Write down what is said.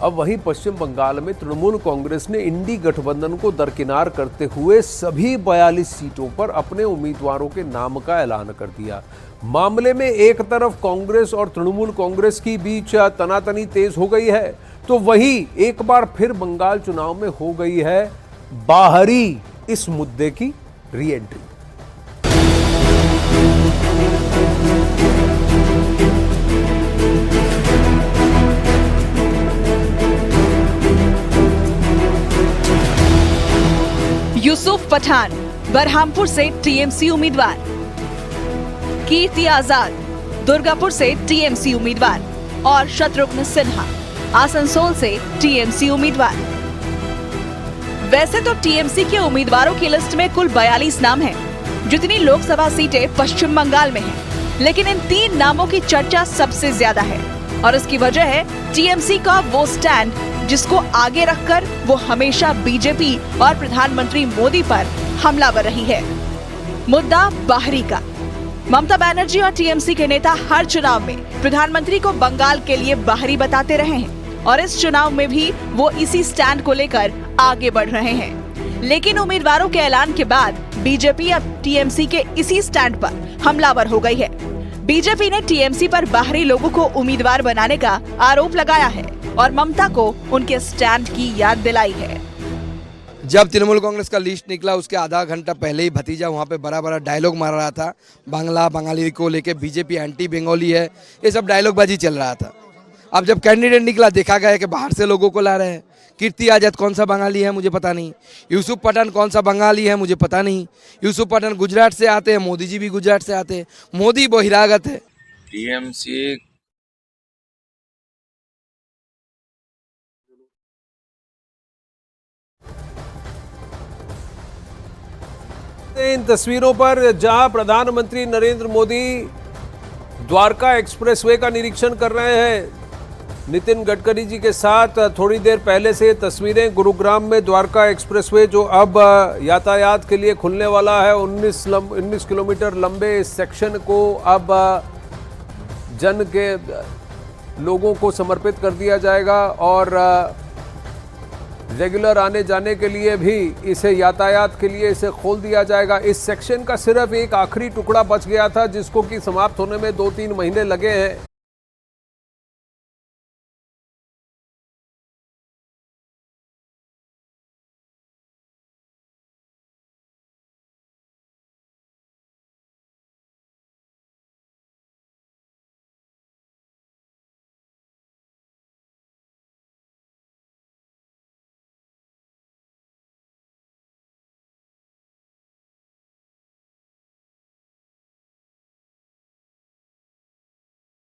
अब वहीं पश्चिम बंगाल में तृणमूल कांग्रेस ने इंडी गठबंधन को दरकिनार करते हुए सभी 42 सीटों पर अपने उम्मीदवारों के नाम का ऐलान कर दिया। मामले में एक तरफ कांग्रेस और तृणमूल कांग्रेस की बीच तनातनी तेज हो गई है, तो वहीं एक बार फिर बंगाल चुनाव में हो गई है बाहरी इस मुद्दे की री एंट्री। यूसुफ पठान बरहामपुर से टीएमसी उम्मीदवार, कीर्ति आजाद दुर्गापुर से टीएमसी उम्मीदवार और शत्रुघ्न सिन्हा आसनसोल से टीएमसी उम्मीदवार। वैसे तो टीएमसी के उम्मीदवारों की लिस्ट में कुल 42 नाम हैं, जितनी लोकसभा सीटें पश्चिम बंगाल में हैं, लेकिन इन 3 नामों की चर्चा सबसे ज्यादा है और इसकी वजह है टीएमसी का वो स्टैंड जिसको आगे रखकर वो हमेशा बीजेपी और प्रधानमंत्री मोदी पर हमलावर रही है। मुद्दा बाहरी का। ममता बनर्जी और टीएमसी के नेता हर चुनाव में प्रधानमंत्री को बंगाल के लिए बाहरी बताते रहे हैं और इस चुनाव में भी वो इसी स्टैंड को लेकर आगे बढ़ रहे हैं। लेकिन उम्मीदवारों के ऐलान के बाद बीजेपी अब टीएमसी के इसी स्टैंड पर हमलावर हो गई है। बीजेपी ने टीएमसी पर बाहरी लोगों को उम्मीदवार बनाने का आरोप लगाया है और ममता को उनके स्टैंड की याद दिलाई है। जब तृणमूल कांग्रेस का लिस्ट निकला उसके आधा घंटा पहले ही भतीजा वहाँ पे बड़ा बड़ा डायलॉग मार रहा था, बांग्ला बंगाली को लेके बीजेपी एंटी बंगाली है, ये सब डायलॉगबाजी चल रहा था। अब जब कैंडिडेट निकला देखा गया कि बाहर से लोगों को ला रहे हैं। कीर्ति आजाद कौन सा बंगाली है मुझे पता नहीं, यूसुफ पठान कौन सा बंगाली है मुझे पता नहीं। यूसुफ पठान गुजरात से आते हैं, मोदी जी भी गुजरात से आते हैं, मोदी बहिरागत है। टीएमसी इन तस्वीरों पर जहां प्रधानमंत्री नरेंद्र मोदी द्वारका एक्सप्रेसवे का निरीक्षण कर रहे हैं नितिन गडकरी जी के साथ, थोड़ी देर पहले से तस्वीरें गुरुग्राम में द्वारका एक्सप्रेसवे जो अब यातायात के लिए खुलने वाला है, 19 किलोमीटर लंबे इस सेक्शन को अब जन के लोगों को समर्पित कर दिया जाएगा और रेगुलर आने जाने के लिए भी इसे यातायात के लिए इसे खोल दिया जाएगा। इस सेक्शन का सिर्फ एक आखिरी टुकड़ा बच गया था जिसको कि समाप्त होने में 2-3 महीने लगे हैं।